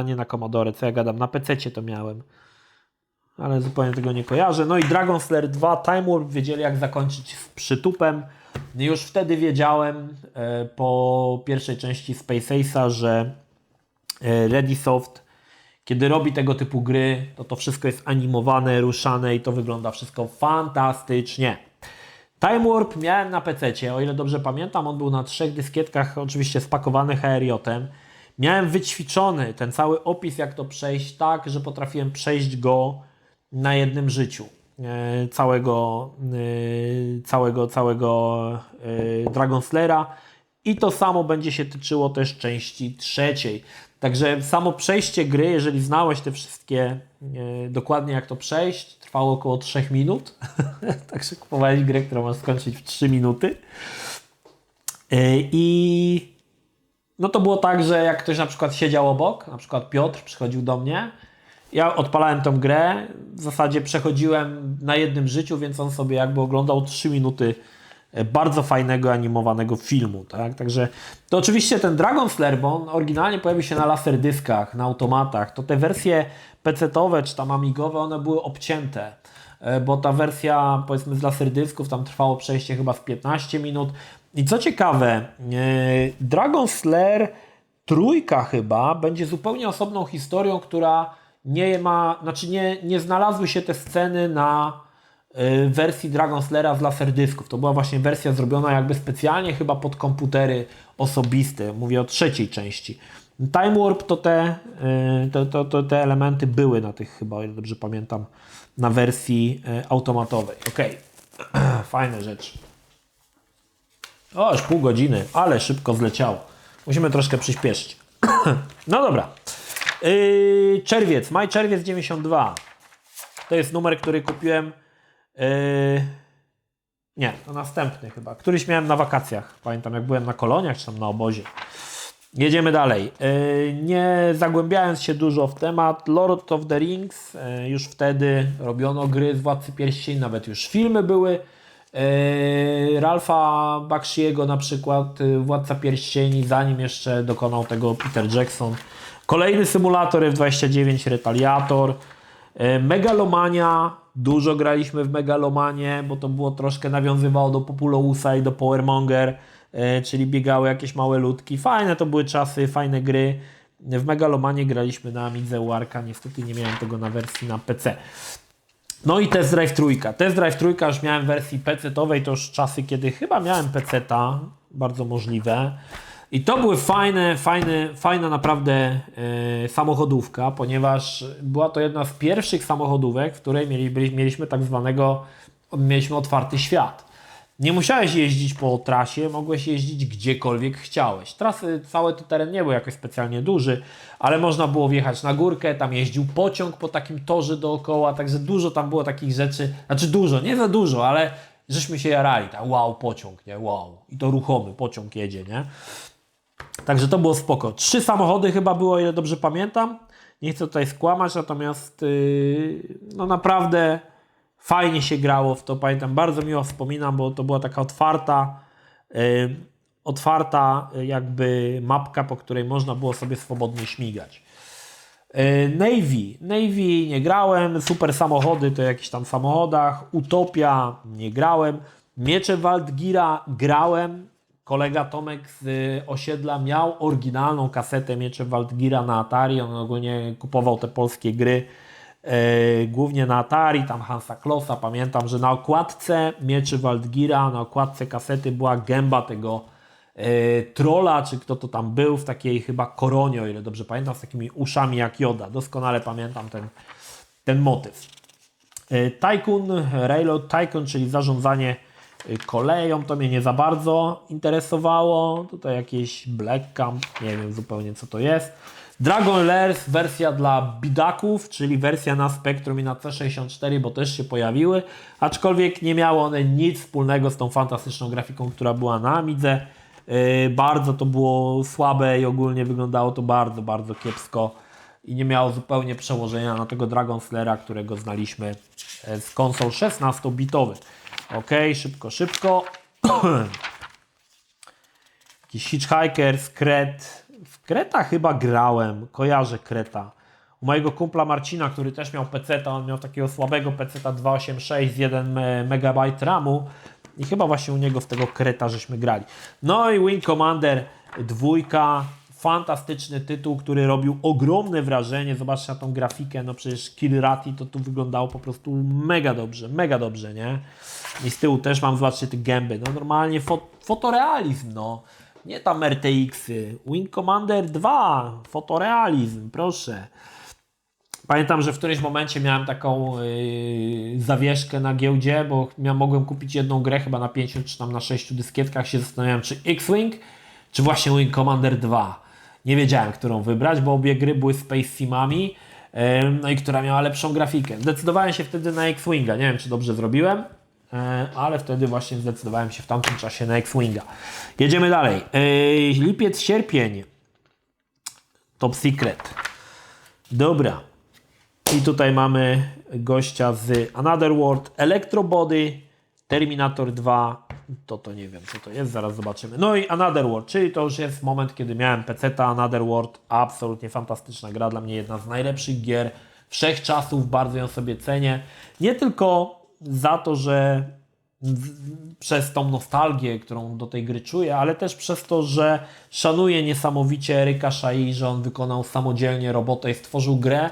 nie na Commodore, co ja gadam, na PC-cie to miałem. Ale zupełnie tego nie kojarzę. No i Dragon Slayer 2 Time Warp wiedzieli jak zakończyć z przytupem. Już wtedy wiedziałem po pierwszej części Space Ace'a, że Readysoft kiedy robi tego typu gry, to wszystko jest animowane, ruszane i to wygląda wszystko fantastycznie. Time Warp miałem na PC-cie, o ile dobrze pamiętam, on był na 3 dyskietkach, oczywiście spakowany HRJ-em. Miałem wyćwiczony ten cały opis, jak to przejść tak, że potrafiłem przejść go na jednym życiu. Całego Dragon Slayera. I to samo będzie się tyczyło też części 3. Także samo przejście gry, jeżeli znałeś te wszystkie dokładnie jak to przejść, trwało około 3 minut. Także kupowałeś grę, którą możesz skończyć w 3 minuty. I no to było tak, że jak ktoś na przykład siedział obok, na przykład Piotr przychodził do mnie, ja odpalałem tą grę, w zasadzie przechodziłem na jednym życiu, więc on sobie jakby oglądał 3 minuty bardzo fajnego animowanego filmu, tak? Także to oczywiście ten Dragon Slayer, bo on oryginalnie pojawił się na laserdyskach, na automatach, to te wersje PC-towe czy tam amigowe, one były obcięte, bo ta wersja powiedzmy z laserdysków tam trwało przejście chyba z 15 minut. I co ciekawe, Dragon Slayer trójka chyba będzie zupełnie osobną historią, która nie ma, znaczy nie znalazły się te sceny na wersji Dragon Slayera z laserdysków. To była właśnie wersja zrobiona jakby specjalnie chyba pod komputery osobiste. Mówię o 3. części. Time Warp to te elementy były na tych chyba, o ile dobrze pamiętam, na wersji automatowej. Okej. Fajne rzeczy. O, już pół godziny, ale szybko zleciało. Musimy troszkę przyspieszyć. No dobra. Czerwiec, maj, czerwiec 92. To jest numer, który kupiłem. Nie, to następny chyba. Któryś miałem na wakacjach. Pamiętam, jak byłem na koloniach, czy tam na obozie. Jedziemy dalej. Nie zagłębiając się dużo w temat, Lord of the Rings. Już wtedy robiono gry z Władcy Pierścieni, nawet już filmy były. Ralpha Bakshiego na przykład, Władca Pierścieni, zanim jeszcze dokonał tego Peter Jackson. Kolejny symulator F-29 Retaliator. Megalomania, dużo graliśmy w Megalomanie, bo to było troszkę nawiązywało do Populousa i do Powermonger, czyli biegały jakieś małe ludki. Fajne to były czasy, fajne gry. W Megalomanie graliśmy na Amidze Warka, niestety nie miałem tego na wersji na PC. No i Test Drive 3. Test Drive 3 już miałem w wersji PC-towej, to już czasy, kiedy chyba miałem PC-ta, bardzo możliwe. I to były fajna naprawdę samochodówka, ponieważ była to jedna z pierwszych samochodówek, w której mieliśmy tak zwanego, mieliśmy otwarty świat. Nie musiałeś jeździć po trasie, mogłeś jeździć gdziekolwiek chciałeś. Trasy, cały to teren nie był jakoś specjalnie duży, ale można było wjechać na górkę, tam jeździł pociąg po takim torze dookoła, także dużo tam było takich rzeczy, znaczy dużo, nie za dużo, ale żeśmy się jarali, tak, wow, pociąg, nie, wow, i to ruchomy, pociąg jedzie, nie. Także to było spoko. 3 samochody chyba było, o ile dobrze pamiętam. Nie chcę tutaj skłamać, natomiast no naprawdę fajnie się grało w to. Pamiętam, bardzo miło wspominam, bo to była taka otwarta jakby mapka, po której można było sobie swobodnie śmigać. Navy nie grałem. Super samochody to jakichś tam samochodach. Utopia nie grałem. Miecze Waldgira grałem. Kolega Tomek z osiedla miał oryginalną kasetę Miecze Waldgira na Atari. On ogólnie kupował te polskie gry głównie na Atari, tam Hansa Klossa. Pamiętam, że na okładce Mieczy Waldgira, na okładce kasety była gęba tego trolla, czy kto to tam był, w takiej chyba koronie, o ile dobrze pamiętam, z takimi uszami jak Yoda. Doskonale pamiętam ten motyw. Railroad Tycoon, czyli zarządzanie koleją, to mnie nie za bardzo interesowało. Tutaj jakieś Black Camp, nie wiem zupełnie co to jest. Dragon Lairs, wersja dla bidaków, czyli wersja na Spectrum i na C64, bo też się pojawiły, aczkolwiek nie miały one nic wspólnego z tą fantastyczną grafiką, która była na Amidze. Bardzo to było słabe i ogólnie wyglądało to bardzo, bardzo kiepsko i nie miało zupełnie przełożenia na tego Dragon Slayera, którego znaliśmy z konsol 16-bitowych. Ok, szybko. Jakiś Hitchhiker, Kret. W Kreta chyba grałem, kojarzę Kreta. U mojego kumpla Marcina, który też miał PC-ta, on miał takiego słabego PC-ta 286 z 1 MB RAMu i chyba właśnie u niego w tego Kreta żeśmy grali. No i Wing Commander 2, fantastyczny tytuł, który robił ogromne wrażenie. Zobaczcie na tą grafikę, no przecież Kill Rati to tu wyglądało po prostu mega dobrze, nie? I z tyłu też mam, zobaczcie, te gęby, no normalnie fotorealizm, no. Nie tam RTX-y. Wing Commander 2, fotorealizm, proszę. Pamiętam, że w którymś momencie miałem taką zawieszkę na giełdzie, bo mogłem kupić jedną grę chyba na 5 czy tam na 6 dyskietkach. Się zastanawiałem, czy X-Wing, czy właśnie Wing Commander 2. Nie wiedziałem, którą wybrać, bo obie gry były Space Simami, no i która miała lepszą grafikę. Zdecydowałem się wtedy na X-Winga. Nie wiem, czy dobrze zrobiłem, ale wtedy właśnie zdecydowałem się w tamtym czasie na X-Winga. Jedziemy dalej. Lipiec, sierpień. Top Secret. Dobra. I tutaj mamy gościa z Another World, Electro Body, Terminator 2, to nie wiem co to jest, zaraz zobaczymy. No i Another World, czyli to już jest moment, kiedy miałem PC-ta. Another World, absolutnie fantastyczna gra, dla mnie jedna z najlepszych gier wszechczasów, bardzo ją sobie cenię. Nie tylko za to, że przez tą nostalgię, którą do tej gry czuję, ale też przez to, że szanuję niesamowicie Eryka Shai, że on wykonał samodzielnie robotę i stworzył grę.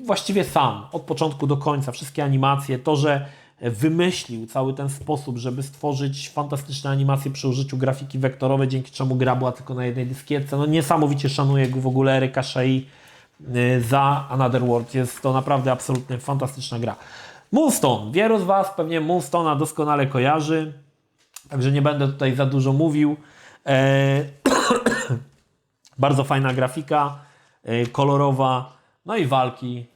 Właściwie sam, od początku do końca, wszystkie animacje, to, że wymyślił cały ten sposób, żeby stworzyć fantastyczne animacje przy użyciu grafiki wektorowej, dzięki czemu gra była tylko na jednej dyskietce. No niesamowicie szanuję go w ogóle, Eryka Shai, za Another World. Jest to naprawdę absolutnie fantastyczna gra. Moonstone. Wielu z Was pewnie Moonstone'a doskonale kojarzy, także nie będę tutaj za dużo mówił. Bardzo fajna grafika, kolorowa, no i walki,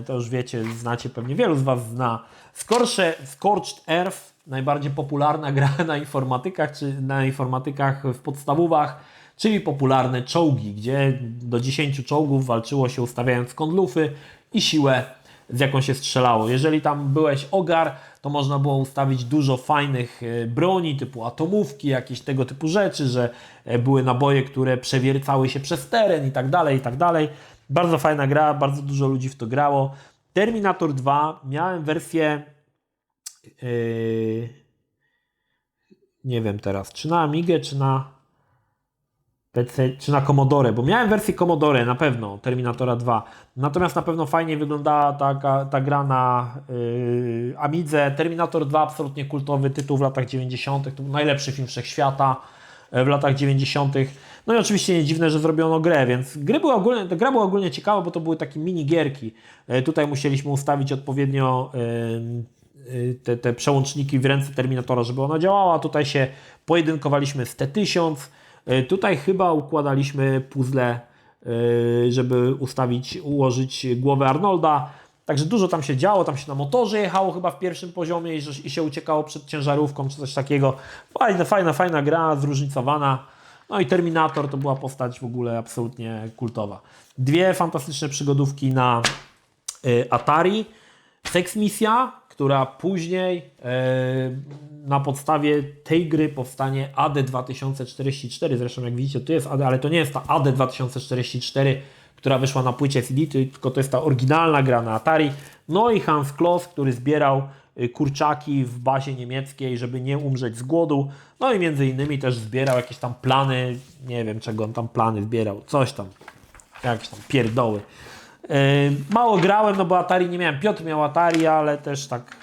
to już wiecie, znacie pewnie, wielu z Was zna. Scorched Earth, najbardziej popularna gra na informatykach, czy na informatykach w podstawówach, czyli popularne czołgi, gdzie do 10 czołgów walczyło się ustawiając kątlufy i siłę, z jaką się strzelało. Jeżeli tam byłeś ogar, to można było ustawić dużo fajnych broni, typu atomówki, jakieś tego typu rzeczy, że były naboje, które przewiercały się przez teren i tak dalej, i tak dalej. Bardzo fajna gra, bardzo dużo ludzi w to grało. Terminator 2, miałem wersję, nie wiem teraz, czy na Amigę, czy na PC, czy na Commodore, bo miałem wersję Commodore na pewno, Terminatora 2. Natomiast na pewno fajnie wyglądała ta gra na Amidze. Terminator 2 absolutnie kultowy tytuł w latach 90. To był najlepszy film wszechświata w latach 90. No i oczywiście nie dziwne, że zrobiono grę, więc gra była ogólnie ciekawa, bo to były takie mini gierki. Tutaj musieliśmy ustawić odpowiednio te przełączniki w ręce Terminatora, żeby ona działała. Tutaj się pojedynkowaliśmy z T-1000. Tutaj chyba układaliśmy puzzle, żeby ułożyć głowę Arnolda. Także dużo tam się działo, tam się na motorze jechało chyba w pierwszym poziomie i się uciekało przed ciężarówką czy coś takiego. Fajna gra, zróżnicowana. No i Terminator to była postać w ogóle absolutnie kultowa. Dwie fantastyczne przygodówki na Atari. Sex Misja, która później na podstawie tej gry powstanie AD 2044. Zresztą jak widzicie, to jest AD, ale to nie jest ta AD 2044, która wyszła na płycie CD, tylko to jest ta oryginalna gra na Atari. No i Hans Kloss, który zbierał kurczaki w bazie niemieckiej, żeby nie umrzeć z głodu. No i między innymi też zbierał jakieś tam plany, nie wiem czego on tam plany zbierał, coś tam, jakieś tam pierdoły. Mało grałem, no bo Atari nie miałem. Piotr miał Atari, ale też tak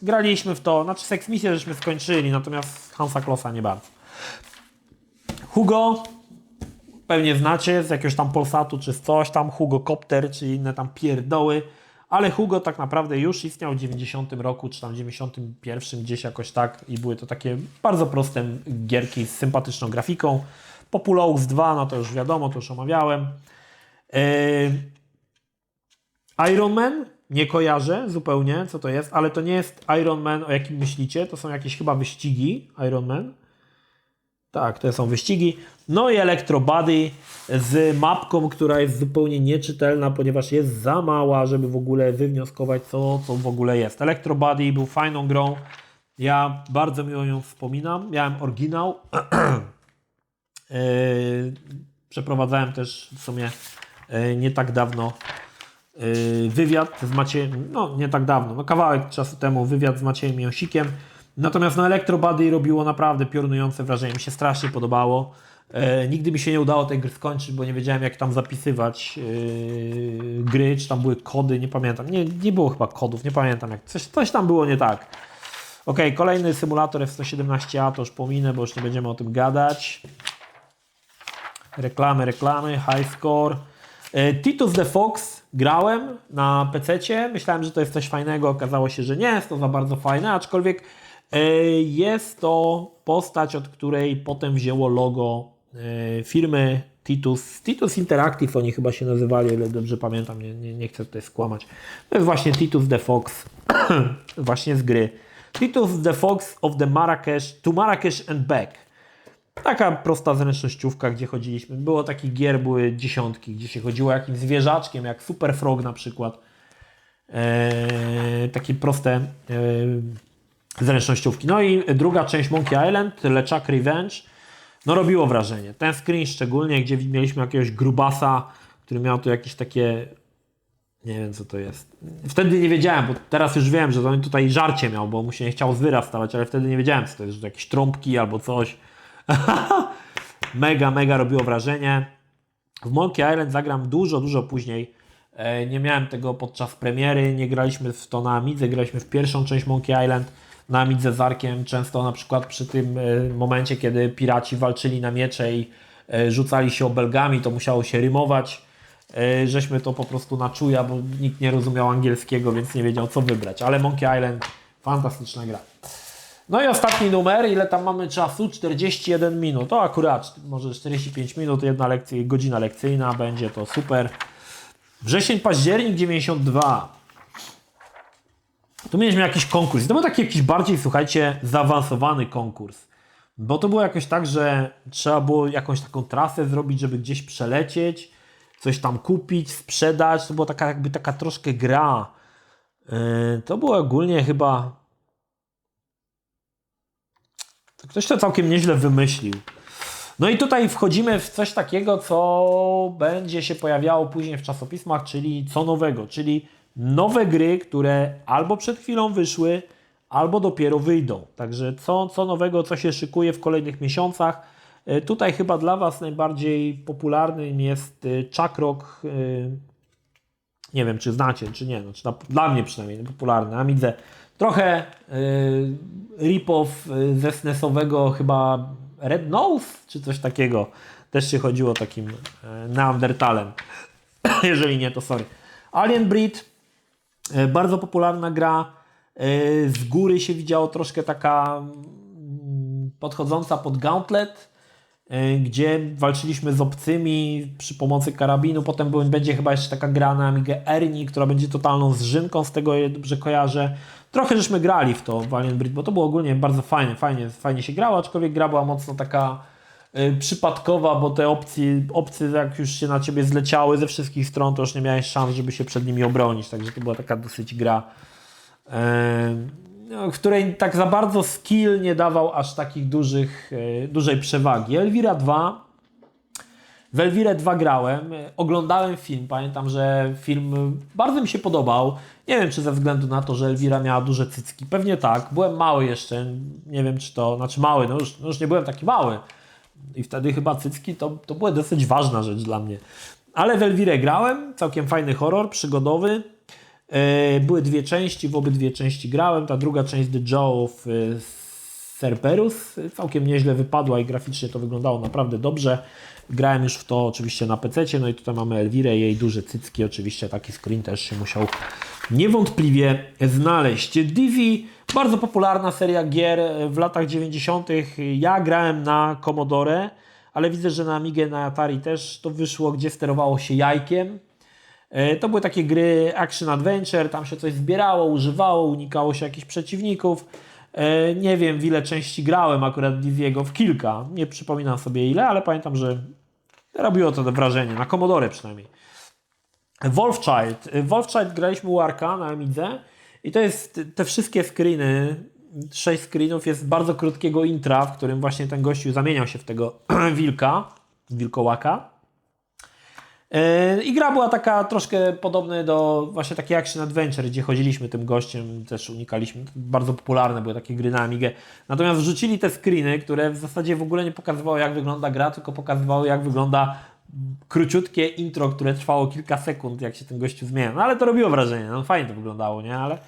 graliśmy w to. Znaczy Sex Misję żeśmy skończyli, natomiast Hansa Klossa nie bardzo. Hugo, pewnie znacie z jakiegoś tam Polsatu czy z coś tam, Hugo Copter czy inne tam pierdoły, ale Hugo tak naprawdę już istniał w 90 roku, czy tam w 91 gdzieś jakoś tak i były to takie bardzo proste gierki z sympatyczną grafiką. Populous 2, no to już wiadomo, to już omawiałem. Iron Man, nie kojarzę zupełnie, co to jest, ale to nie jest Iron Man, o jakim myślicie, to są jakieś chyba wyścigi Iron Man. Tak, to są wyścigi. No i Electro Body z mapką, która jest zupełnie nieczytelna, ponieważ jest za mała, żeby w ogóle wywnioskować, co w ogóle jest. Electro Body był fajną grą. Ja bardzo miło ją wspominam. Miałem oryginał. Przeprowadzałem też w sumie nie tak dawno wywiad z Maciejem, no nie tak dawno, no kawałek czasu temu wywiad z Maciejem Josikiem. Natomiast no Electro Body robiło naprawdę piorunujące wrażenie, mi się strasznie podobało. Nigdy mi się nie udało tej gry skończyć, bo nie wiedziałem jak tam zapisywać gry, czy tam były kody, nie pamiętam. Nie było chyba kodów, nie pamiętam, jak coś tam było nie tak. Ok, kolejny symulator F-117A to już pominę, bo już nie będziemy o tym gadać. Reklamy, high score. Titus the Fox grałem na PC-cie, myślałem, że to jest coś fajnego, okazało się, że nie jest to za bardzo fajne, aczkolwiek jest to postać, od której potem wzięło logo firmy Titus Interactive, oni chyba się nazywali, ale dobrze pamiętam, nie chcę tutaj skłamać. To jest właśnie Titus the Fox, właśnie z gry. Titus the Fox of the Marrakesh to Marrakesh and Back. Taka prosta zręcznościówka, gdzie chodziliśmy. Było takich gier, były dziesiątki, gdzie się chodziło jakimś zwierzaczkiem, jak Super Frog na przykład. Takie proste zręcznościówki. No i druga część Monkey Island, LeChuck Revenge. No robiło wrażenie. Ten screen szczególnie, gdzie mieliśmy jakiegoś grubasa, który miał tu jakieś takie... Nie wiem co to jest. Wtedy nie wiedziałem, bo teraz już wiem, że on tutaj żarcie miał, bo mu się nie chciał z wyra wstawać, ale wtedy nie wiedziałem co to jest, że to jakieś trąbki albo coś. Mega robiło wrażenie. W Monkey Island zagram dużo później. Nie miałem tego podczas premiery, nie graliśmy w to na Amidze, graliśmy w pierwszą część Monkey Island na Amidze z Arkiem. Często na przykład przy tym momencie, kiedy piraci walczyli na miecze i rzucali się obelgami, to musiało się rymować. Żeśmy to po prostu na czuja, bo nikt nie rozumiał angielskiego, więc nie wiedział co wybrać. Ale Monkey Island, fantastyczna gra. No i ostatni numer, ile tam mamy czasu? 41 minut. To akurat, może 45 minut, godzina lekcyjna, będzie to super. Wrzesień, październik 92. Tu mieliśmy jakiś konkurs. To był taki jakiś bardziej, słuchajcie, zaawansowany konkurs. Bo to było jakoś tak, że trzeba było jakąś taką trasę zrobić, żeby gdzieś przelecieć, coś tam kupić, sprzedać. To była taka troszkę gra. To było ogólnie chyba... Ktoś to całkiem nieźle wymyślił. No i tutaj wchodzimy w coś takiego, co będzie się pojawiało później w czasopismach, czyli co nowego, czyli nowe gry, które albo przed chwilą wyszły, albo dopiero wyjdą. Także co nowego, co się szykuje w kolejnych miesiącach. Tutaj chyba dla Was najbardziej popularnym jest Chuck Rock. Nie wiem, czy znacie, czy nie. Dla mnie przynajmniej popularny. Amidze. Trochę rip-off ze SNES-owego chyba Red Nose, czy coś takiego. Też się chodziło takim Neandertalem. Jeżeli nie, to sorry. Alien Breed. Bardzo popularna gra. Z góry się widziało troszkę taka podchodząca pod Gauntlet, gdzie walczyliśmy z obcymi przy pomocy karabinu. Potem będzie chyba jeszcze taka gra na Amigę Ernie, która będzie totalną zżynką, z tego je dobrze kojarzę. Trochę żeśmy grali w to, w Alien Breed, bo to było ogólnie bardzo fajnie się grało, aczkolwiek gra była mocno taka przypadkowa, bo te obcy jak już się na ciebie zleciały ze wszystkich stron, to już nie miałeś szans, żeby się przed nimi obronić, także to była taka dosyć gra, w której tak za bardzo skill nie dawał aż takich dużej przewagi. Elvira 2. W Elvirę 2 grałem, oglądałem film, pamiętam, że film bardzo mi się podobał. Nie wiem, czy ze względu na to, że Elvira miała duże cycki, pewnie tak. Byłem mały jeszcze, nie wiem czy to, znaczy mały, no już nie byłem taki mały. I wtedy chyba cycki to była dosyć ważna rzecz dla mnie. Ale w Elvirę grałem, całkiem fajny horror, przygodowy. Były dwie części, w obydwie części grałem. Ta druga część The Jaw of Cerberus całkiem nieźle wypadła i graficznie to wyglądało naprawdę dobrze. Grałem już w to oczywiście na PC-cie, no i tutaj mamy Elvirę, jej duże cycki, oczywiście taki screen też się musiał niewątpliwie znaleźć. Dizzy, bardzo popularna seria gier w latach 90. Ja grałem na Commodore, ale widzę, że na Amigę, na Atari też to wyszło, gdzie sterowało się jajkiem. To były takie gry action adventure, tam się coś zbierało, używało, unikało się jakichś przeciwników. Nie wiem, w ile części grałem akurat Dizzy'ego, w kilka. Nie przypominam sobie ile, ale pamiętam, że robiło to wrażenie, na Commodore przynajmniej. Wolfchild. Wolfchild graliśmy u Arka na Amidze i to jest te wszystkie screeny, 6 screenów jest bardzo krótkiego intra, w którym właśnie ten gościu zamieniał się w tego wilkołaka. I gra była taka troszkę podobna do właśnie takiej action adventure, gdzie chodziliśmy tym gościem, też unikaliśmy, bardzo popularne były takie gry na Amigę. Natomiast wrzucili te screeny, które w zasadzie w ogóle nie pokazywały jak wygląda gra, tylko pokazywały jak wygląda króciutkie intro, które trwało kilka sekund, jak się ten gościu zmienia. No ale to robiło wrażenie, no fajnie to wyglądało, nie? Ale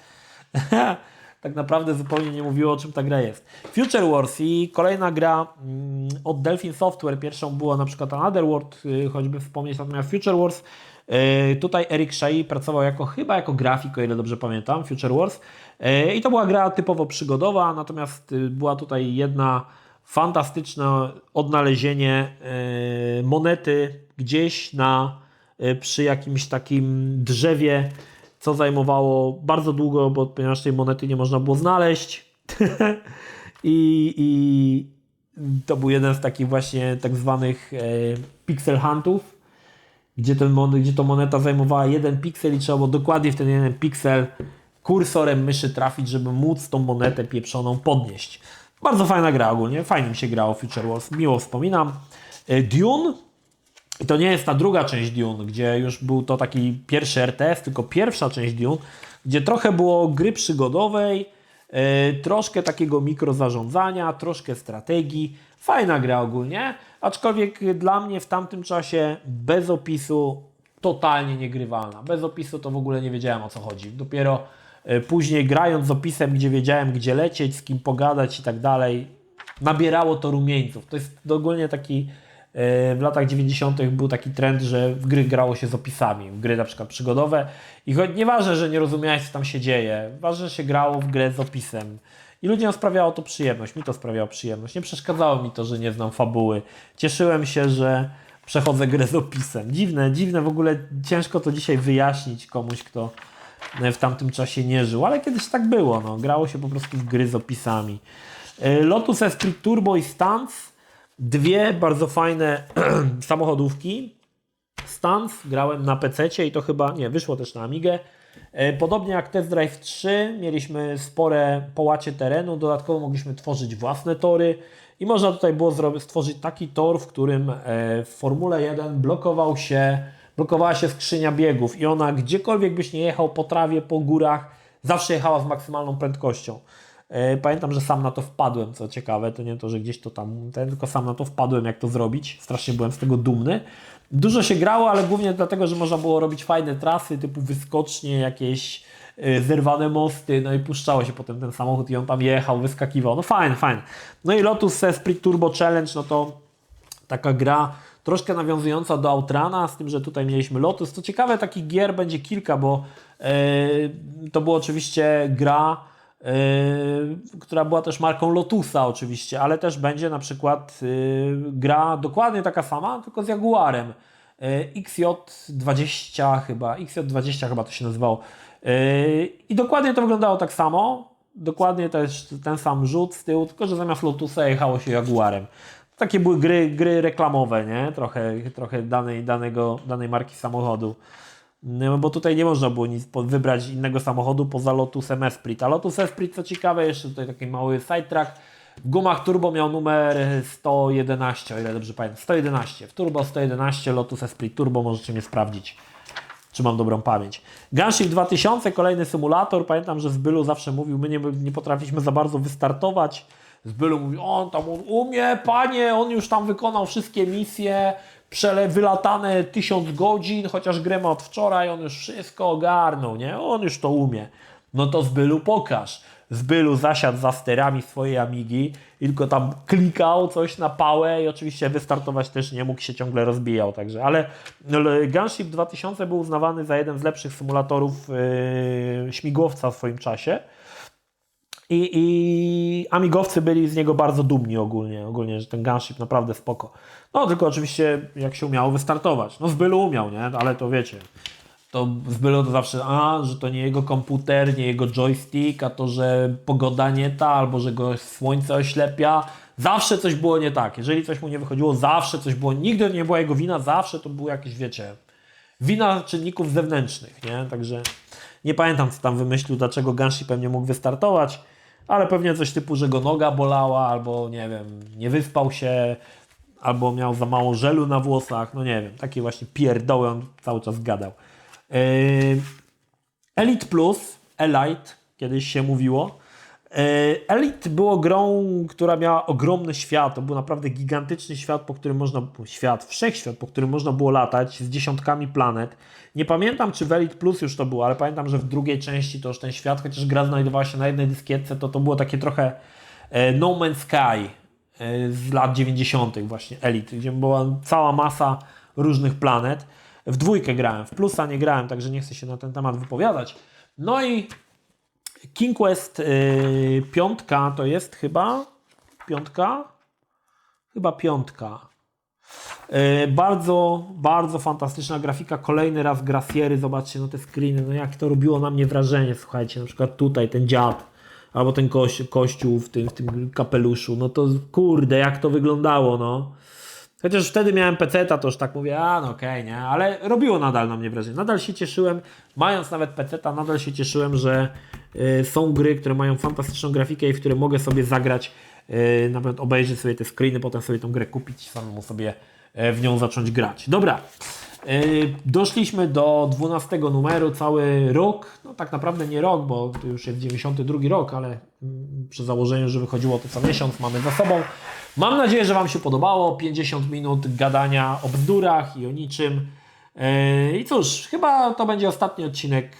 tak naprawdę zupełnie nie mówiło, o czym ta gra jest. Future Wars i kolejna gra od Delphin Software. Pierwszą była na przykład Another World, choćby wspomnieć, natomiast Future Wars. Tutaj Eric Shea pracował chyba jako grafik, o ile dobrze pamiętam, Future Wars. I to była gra typowo przygodowa, natomiast była tutaj jedna fantastyczne odnalezienie monety gdzieś przy jakimś takim drzewie, co zajmowało bardzo długo, ponieważ tej monety nie można było znaleźć. I to był jeden z takich właśnie tak zwanych pixel huntów, gdzie to moneta zajmowała jeden piksel i trzeba było dokładnie w ten jeden piksel kursorem myszy trafić, żeby móc tą monetę pieprzoną podnieść. Bardzo fajna gra ogólnie, fajnie mi się grało Future Wars, miło wspominam. Dune, i to nie jest ta druga część Dune, gdzie już był to taki pierwszy RTS, tylko pierwsza część Dune, gdzie trochę było gry przygodowej, troszkę takiego mikrozarządzania, troszkę strategii. Fajna gra ogólnie, aczkolwiek dla mnie w tamtym czasie bez opisu totalnie niegrywalna. Bez opisu to w ogóle nie wiedziałem, o co chodzi. Dopiero później grając z opisem, gdzie wiedziałem, gdzie lecieć, z kim pogadać i tak dalej, nabierało to rumieńców. To jest ogólnie taki, w latach 90. był taki trend, że w gry grało się z opisami, w gry na przykład przygodowe i choć nieważne, że nie rozumiałeś, co tam się dzieje, ważne, że się grało w grę z opisem. I ludziom sprawiało to przyjemność, mi to sprawiało przyjemność. Nie przeszkadzało mi to, że nie znam fabuły. Cieszyłem się, że przechodzę grę z opisem. Dziwne, w ogóle ciężko to dzisiaj wyjaśnić komuś, kto w tamtym czasie nie żył, ale kiedyś tak było, no. Grało się po prostu w gry z opisami. Lotus Esprit Turbo i Stance, dwie bardzo fajne samochodówki. Stance grałem na PC-cie i to chyba, nie, wyszło też na Amigę. Podobnie jak Test Drive 3, mieliśmy spore połacie terenu, dodatkowo mogliśmy tworzyć własne tory i można tutaj było stworzyć taki tor, w którym w Formule 1 blokowała się skrzynia biegów i ona gdziekolwiek byś nie jechał po trawie, po górach, zawsze jechała z maksymalną prędkością. Pamiętam, że sam na to wpadłem, co ciekawe, to nie to, że gdzieś to tam, tylko sam na to wpadłem, jak to zrobić. Strasznie byłem z tego dumny. Dużo się grało, ale głównie dlatego, że można było robić fajne trasy, typu wyskocznie, jakieś zerwane mosty, no i puszczało się potem ten samochód i on tam jechał, wyskakiwał. No fajne. No i Lotus Esprit Turbo Challenge, no to taka gra troszkę nawiązująca do Outrana, z tym, że tutaj mieliśmy Lotus. Co ciekawe, takich gier będzie kilka, bo to była oczywiście gra, która była też marką Lotusa oczywiście, ale też będzie na przykład gra dokładnie taka sama, tylko z Jaguarem. XJ20 chyba to się nazywało. I dokładnie to wyglądało tak samo. Dokładnie też ten sam rzut z tyłu, tylko że zamiast Lotusa jechało się Jaguarem. Takie były gry reklamowe, nie? Trochę danej marki samochodu. No, bo tutaj nie można było nic wybrać innego samochodu poza Lotusem Esprit. A Lotus Esprit, co ciekawe, jeszcze tutaj taki mały sidetrack. W gumach turbo miał numer 111, o ile dobrze pamiętam. 111. W turbo 111 Lotus Esprit Turbo, możecie mnie sprawdzić, czy mam dobrą pamięć. Gunship 2000, kolejny symulator. Pamiętam, że Zbylu zawsze mówił, my nie potrafiliśmy za bardzo wystartować. Zbylu mówił, on umie, panie, on już tam wykonał wszystkie misje, wylatane 1000 godzin, chociaż grę ma od wczoraj, on już wszystko ogarnął, nie? On już to umie. No to Zbylu pokaż. Zbylu zasiadł za sterami swojej Amigi i tylko tam klikał coś na pałę i oczywiście wystartować też nie mógł, się ciągle rozbijał. Także, ale Gunship 2000 był uznawany za jeden z lepszych symulatorów śmigłowca w swoim czasie. I amigowcy byli z niego bardzo dumni ogólnie, że ten Gunship naprawdę spoko. No tylko oczywiście jak się umiało wystartować. No Zbylu umiał, nie? Ale to wiecie, to Zbylu to zawsze, że to nie jego komputer, nie jego joystick, a to, że pogoda nie ta, albo że go słońce oślepia. Zawsze coś było nie tak. Jeżeli coś mu nie wychodziło, zawsze coś było, nigdy nie była jego wina, zawsze to było jakieś, wiecie, wina czynników zewnętrznych, nie? Także nie pamiętam, co tam wymyślił, dlaczego Gunshipem nie mógł wystartować. Ale pewnie coś typu, że go noga bolała, albo nie wiem, nie wyspał się. albo miał za mało żelu na włosach, no nie wiem, takie właśnie pierdoły on cały czas gadał. Elite Plus, Elite, kiedyś się mówiło. Elite było grą, która miała ogromny świat, to był naprawdę gigantyczny świat, wszechświat, po którym można było latać z dziesiątkami planet. Nie pamiętam, czy w Elite Plus już to było, ale pamiętam, że w drugiej części to już ten świat, chociaż gra znajdowała się na jednej dyskietce, to było takie trochę No Man's Sky z lat 90. właśnie Elite, gdzie była cała masa różnych planet. W dwójkę grałem, w plusa nie grałem, także nie chcę się na ten temat wypowiadać. No i King Quest 5 to jest chyba piątka? Chyba piątka. Bardzo, bardzo fantastyczna grafika. Kolejny raz Graciery, zobaczcie no te screeny, no jak to robiło na mnie wrażenie, słuchajcie, na przykład tutaj ten dziad, albo ten kościół w tym kapeluszu, no to kurde, jak to wyglądało, no. Chociaż wtedy miałem peceta, to już tak mówię, no okej, nie, ale robiło nadal na mnie wrażenie. Nadal się cieszyłem, mając nawet peceta, nadal się cieszyłem, że są gry, które mają fantastyczną grafikę i w które mogę sobie zagrać, nawet obejrzeć sobie te screeny, potem sobie tą grę kupić i samemu sobie w nią zacząć grać. Dobra, doszliśmy do 12 numeru, cały rok, no tak naprawdę nie rok, bo to już jest 92 rok, ale przy założeniu, że wychodziło to co miesiąc, mamy za sobą. Mam nadzieję, że Wam się podobało, 50 minut gadania o bzdurach i o niczym. I cóż, chyba to będzie ostatni odcinek.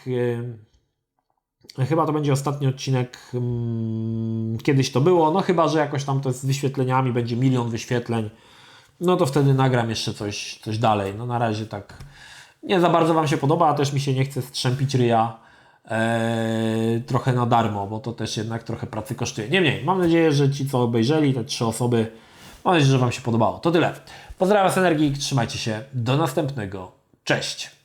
Kiedyś to było, no chyba, że jakoś tam to z wyświetleniami będzie 1 000 000 wyświetleń. No to wtedy nagram jeszcze coś dalej. No na razie tak nie za bardzo Wam się podoba, a też mi się nie chce strzępić ryja trochę na darmo, bo to też jednak trochę pracy kosztuje. Niemniej, mam nadzieję, że ci co obejrzeli, te 3 osoby, mam nadzieję, że Wam się podobało. To tyle. Pozdrawiam z Energii, trzymajcie się, do następnego. Cześć!